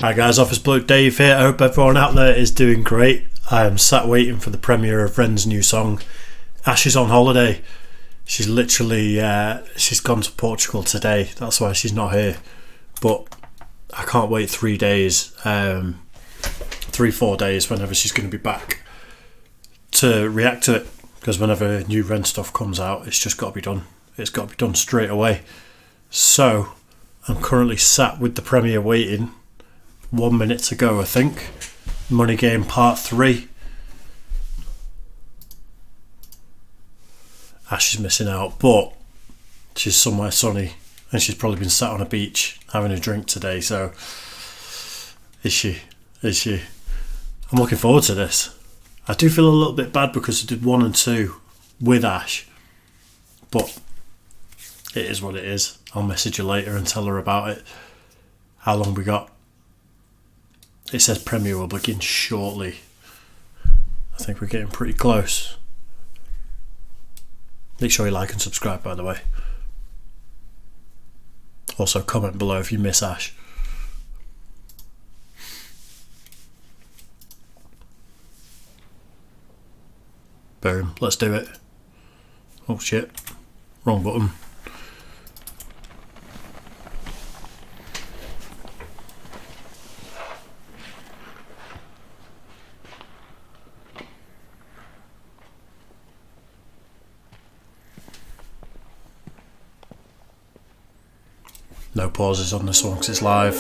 Hi guys, Office Bloke Dave here. I hope everyone out there is doing great. I am sat waiting for the premiere of Ren's new song. Ash is on holiday. She's literally, she's gone to Portugal today. That's why she's not here. But I can't wait 3 days, 3-4 days, whenever she's going to be back, to react to it. Because whenever new Ren stuff comes out, it's just got to be done. It's got to be done straight away. So I'm currently sat with the premiere waiting. 1 minute to go, I think. Money Game Part 3. Ash is missing out, but she's somewhere sunny and she's probably been sat on a beach having a drink today, so is she? I'm looking forward to this. I do feel a little bit bad because I did 1 and 2 with Ash, but it is what it is. I'll message her later and tell her about it. How long we got? It says premiere will begin shortly. I think we're getting pretty close. Make sure you like and subscribe, by the way. Also comment below if you miss Ash. Boom, let's do it. Oh shit, wrong button. No pauses on this one because it's live.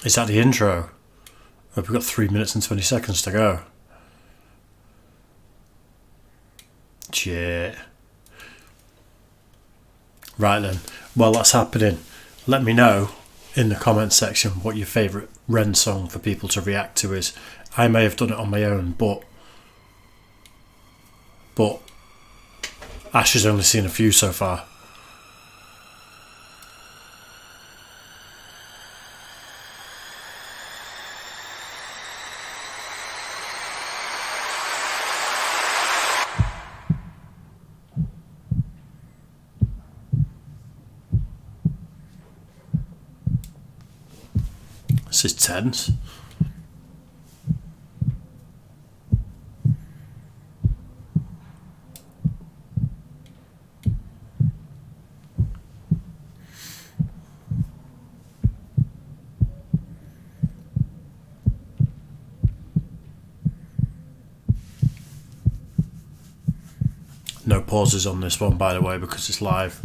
Is that the intro? Oh, we've got 3 minutes and 20 seconds to go. Shit. Right then, while that's happening, let me know in the comments section what your favourite Ren song for people to react to is. I may have done it on my own, but Ash has only seen a few so far. This is tense. No pauses on this one, by the way, because it's live.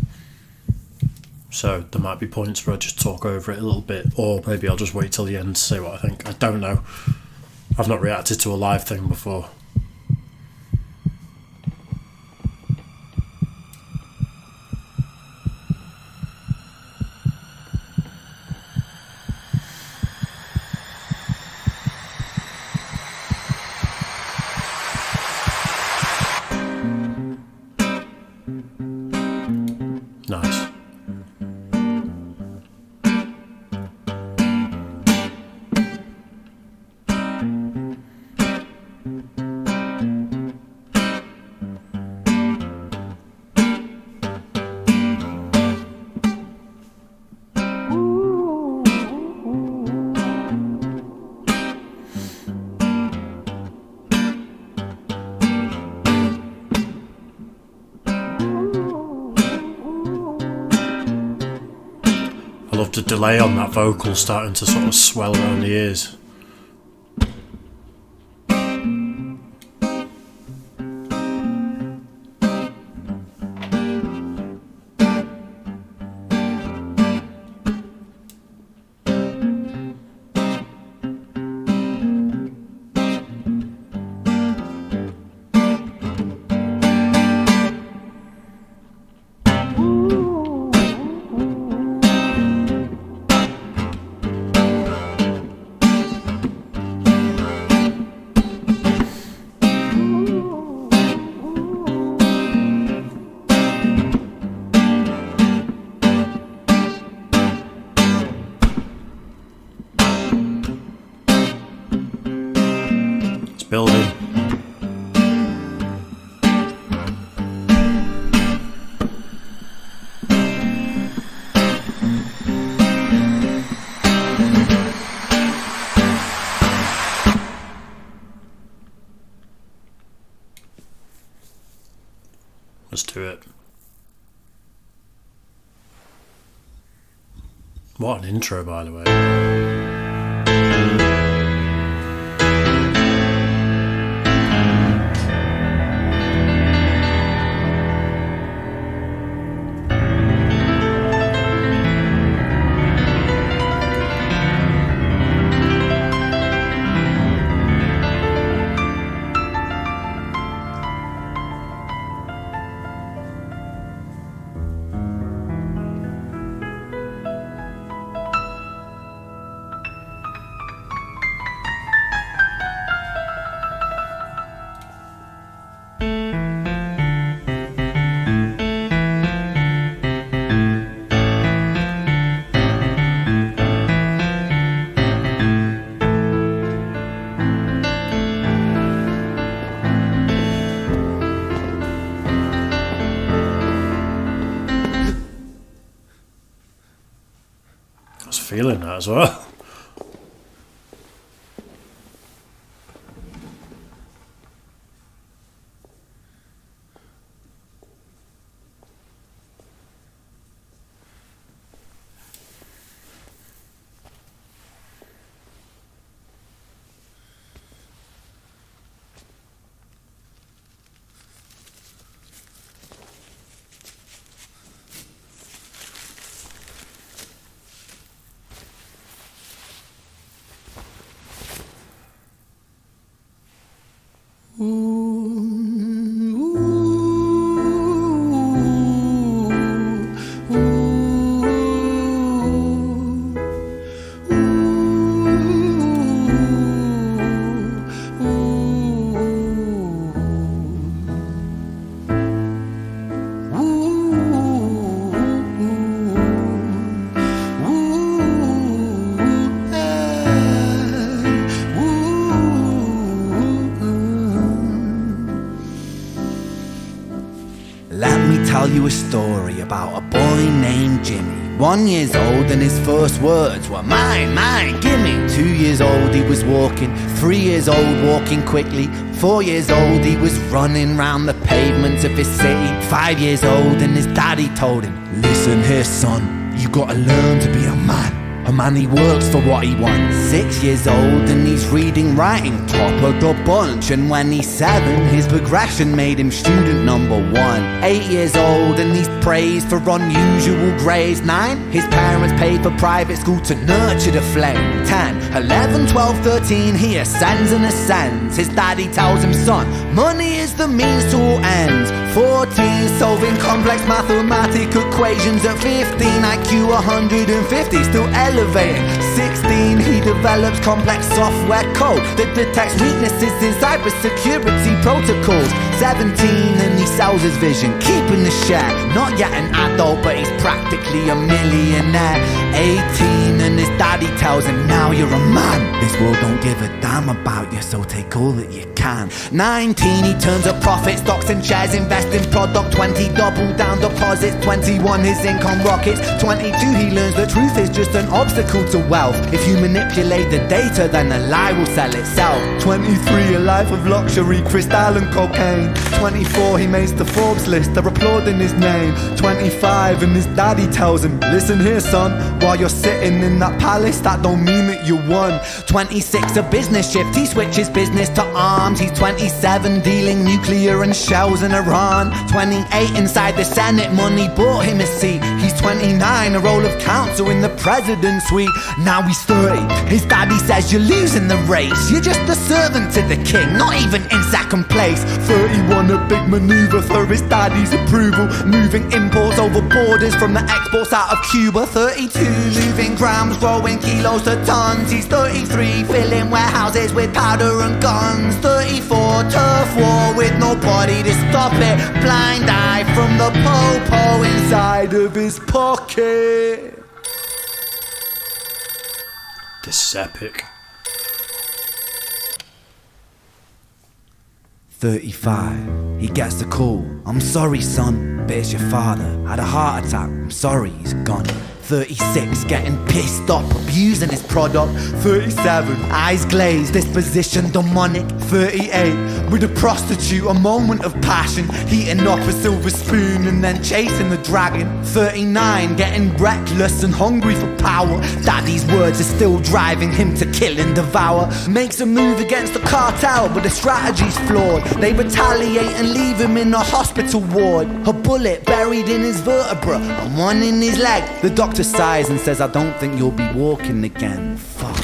So there might be points where I just talk over it a little bit, or maybe I'll just wait till the end to say what I think. I don't know. I've not reacted to a live thing before. Nice. I love the delay on that vocal starting to sort of swell around the ears. building. Let's do it. What an intro, by the way. Feeling that as well. Tell you a story about a boy named Jimmy. 1 year old and his first words were mine, mine, gimme. 2 years old he was walking, 3 years old walking quickly. 4 years old he was running round the pavements of his city. 5 years old and his daddy told him, listen here son, you gotta learn to be a man. A man, he works for what he wants. 6 years old and he's reading, writing, top of the bunch. And when he's 7, his progression made him student number 1. 8 years old and he's praised for unusual grades. 9, his parents paid for private school to nurture the flame. 10, 11, 12, 13, he ascends and ascends. His daddy tells him, son, money is the means to all ends. 14, solving complex mathematic equations. At 15, IQ 150, still elevating. 16, he develops complex software code that detects weaknesses in cybersecurity protocols. 17, and he sells his vision, keeping the share. Not yet an adult, but he's practically a millionaire. 18, and his daddy tells him, now you're a man. This world don't give a damn about you, so take all that you can. 19, he turns a profit, stocks and shares, invest in product. 20, double down deposits. 21, his income rockets. 22, he learns the truth is just an obstacle to wealth. If you manipulate the data, then a lie will sell itself. 23, a life of luxury, crystal and cocaine. 24, he makes the Forbes list, they're applauding his name. 25, and his daddy tells him, listen here son, while you're sitting in that palace, that don't mean that you won. 26, a business shift, he switches business to arms. He's 27, dealing nuclear and shells in Iran. 28, inside the Senate, money bought him a seat. He's 29, a role of counsel in the president's suite. Now he's 30, his daddy says you're losing the race. You're just a servant to the king, not even in second place. 31, a big maneuver for his daddy's approval, moving imports over borders from the exports out of Cuba. 32, moving grams, growing kilos to tons. He's 33, filling warehouses with powder and guns. 34, turf war with nobody to stop it. Blind eye from the po-po inside of his pocket. This is epic. 35, he gets the call. I'm sorry son, but it's your father. Had a heart attack, I'm sorry, he's gone. 36, getting pissed off, abusing his product. 37, eyes glazed, disposition demonic. 38, with a prostitute, a moment of passion, heating up a silver spoon and then chasing the dragon. 39, getting reckless and hungry for power. Daddy's words are still driving him to kill and devour. Makes a move against the cartel, but the strategy's flawed. They retaliate and leave him in a hospital ward. A bullet buried in his vertebra and one in his leg. The doctor sighs and says, I don't think you'll be walking again. Fuck.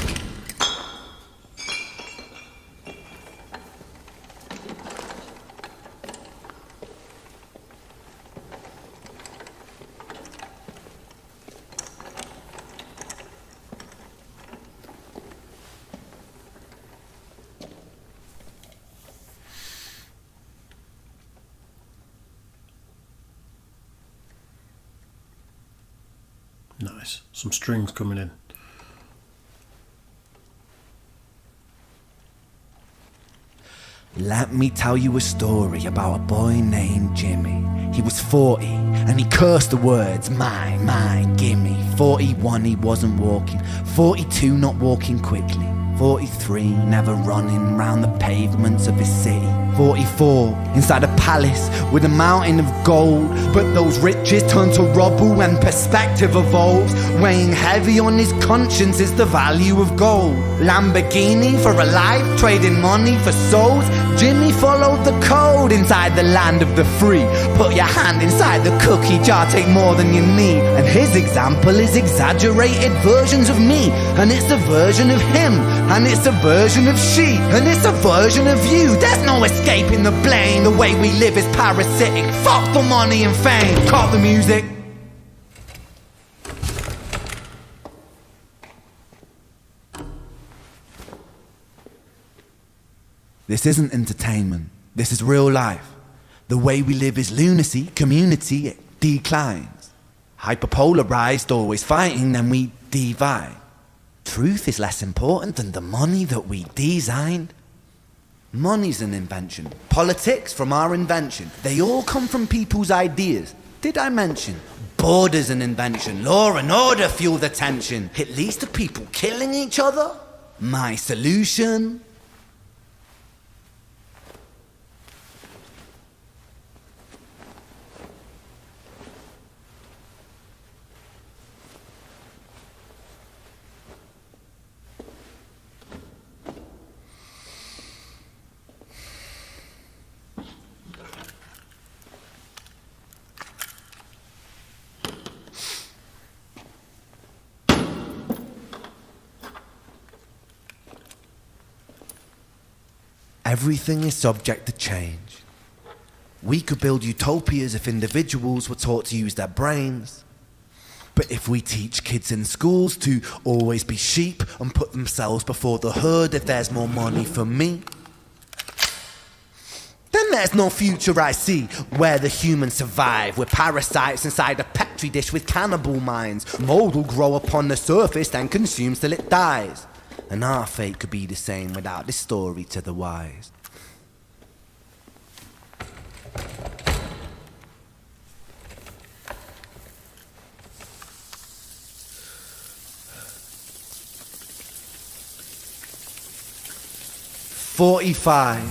Nice. Some strings coming in. Let me tell you a story about a boy named Jimmy. He was 40 and he cursed the words, mine, gimme. 41 he wasn't walking, 42 not walking quickly, 43 never running round the pavements of his city, 44 inside a palace with a mountain of gold. But those riches turn to rubble when perspective evolves. Weighing heavy on his conscience is the value of gold. Lamborghini for a life, trading money for souls. Jimmy followed the code inside the land of the free. Put your hand inside the cookie jar, take more than you need. And his example is exaggerated versions of me. And it's a version of him, and it's a version of she, and it's a version of you. There's no escaping the blame. The way we live is parasitic. Fuck the money and fame. Cut the music. This isn't entertainment. This is real life. The way we live is lunacy. Community, it declines. Hyperpolarized, always fighting, then we divide. Truth is less important than the money that we designed. Money's an invention. Politics from our invention. They all come from people's ideas. Did I mention? Border's an invention. Law and order fuel the tension. It leads to people killing each other. My solution? Everything is subject to change. We could build utopias if individuals were taught to use their brains. But if we teach kids in schools to always be sheep and put themselves before the herd if there's more money for me, then there's no future I see where the humans survive. We're parasites inside a petri dish with cannibal minds. Mold will grow upon the surface then consumes till it dies. And our fate could be the same without this story to the wise. "45.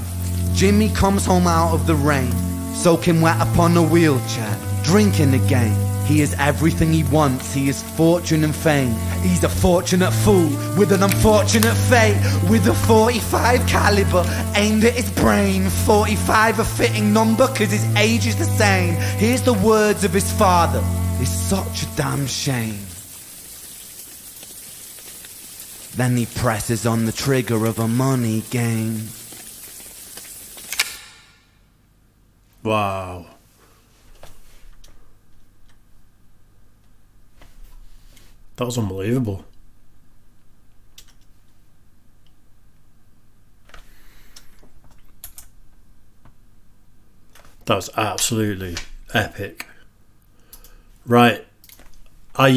Jimmy comes home out of the rain, soaking wet upon a wheelchair, drinking again. He is everything he wants, he is fortune and fame. He's a fortunate fool with an unfortunate fate. With a 45 caliber aimed at his brain. 45 a fitting number cause his age is the same. Here's the words of his father, it's such a damn shame. Then he presses on the trigger of a money game." Wow. That was unbelievable. That was absolutely epic. Right. I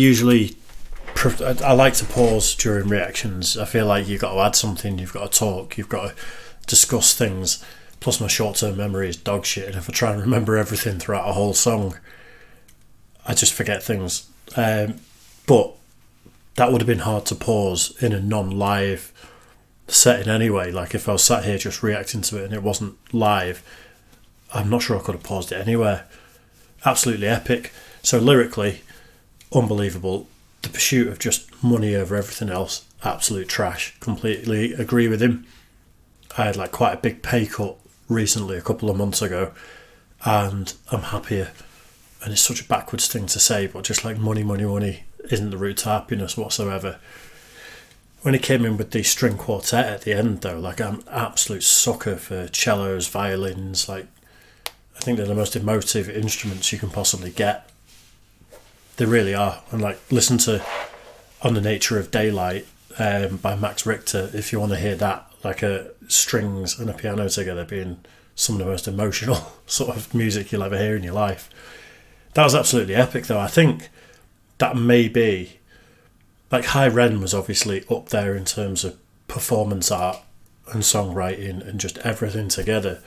like to pause during reactions. I feel like you've got to add something, you've got to talk, you've got to discuss things. Plus my short-term memory is dog shit, and if I try and remember everything throughout a whole song, I just forget things. But that would have been hard to pause in a non-live setting anyway. Like if I was sat here just reacting to it and it wasn't live, I'm not sure I could have paused it anywhere. Absolutely epic. So lyrically, unbelievable. The pursuit of just money over everything else, absolute trash. Completely agree with him. I had like quite a big pay cut recently, a couple of months ago, and I'm happier. And it's such a backwards thing to say, but just like money isn't the route to happiness whatsoever. When he came in with the string quartet at the end though, like I'm an absolute sucker for cellos, violins. Like I think they're the most emotive instruments you can possibly get. They really are. And like listen to On the Nature of Daylight by Max Richter if you want to hear that, like strings and a piano together being some of the most emotional sort of music you'll ever hear in your life. That was absolutely epic though. I think that may be, like REN-REN was obviously up there in terms of performance art and songwriting and just everything together.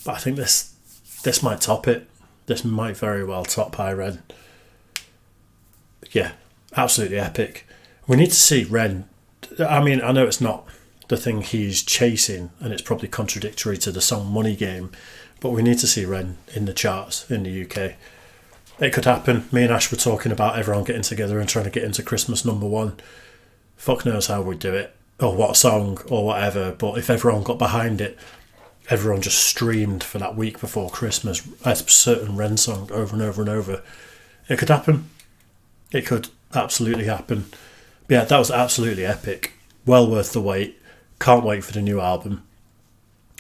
But I think this might top it. This might very well top REN. Yeah, absolutely epic. We need to see Ren. I mean, I know it's not the thing he's chasing and it's probably contradictory to the song Money Game, but we need to see Ren in the charts in the UK. It could happen. Me and Ash were talking about everyone getting together and trying to get into Christmas #1. Fuck knows how we'd do it, or what song, or whatever. But if everyone got behind it, everyone just streamed for that week before Christmas a certain Ren song over and over and over. It could happen. It could absolutely happen. But yeah, that was absolutely epic. Well worth the wait. Can't wait for the new album.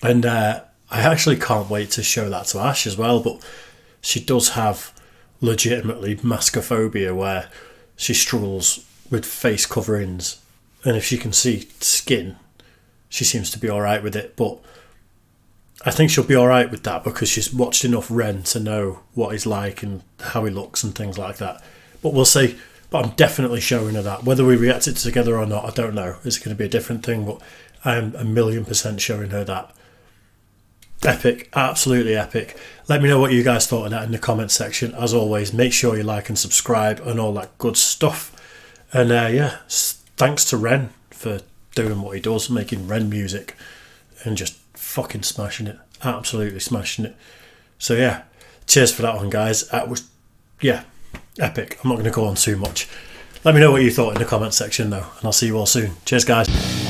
And I actually can't wait to show that to Ash as well. But she does have legitimately maskophobia where she struggles with face coverings, and if she can see skin she seems to be alright with it. But I think she'll be alright with that because she's watched enough Ren to know what he's like and how he looks and things like that. But we'll see. But I'm definitely showing her that. Whether we react it together or not, I don't know. It's going to be a different thing, but I am 1,000,000% showing her that. Epic, absolutely epic. Let me know what you guys thought of that in the comment section. As always, make sure you like and subscribe and all that good stuff. And yeah, thanks to Ren for doing what he does, making Ren music and just fucking smashing it. Absolutely smashing it. So yeah, cheers for that one, guys. That was, yeah, epic. I'm not going to go on too much. Let me know what you thought in the comment section though, and I'll see you all soon. Cheers, guys.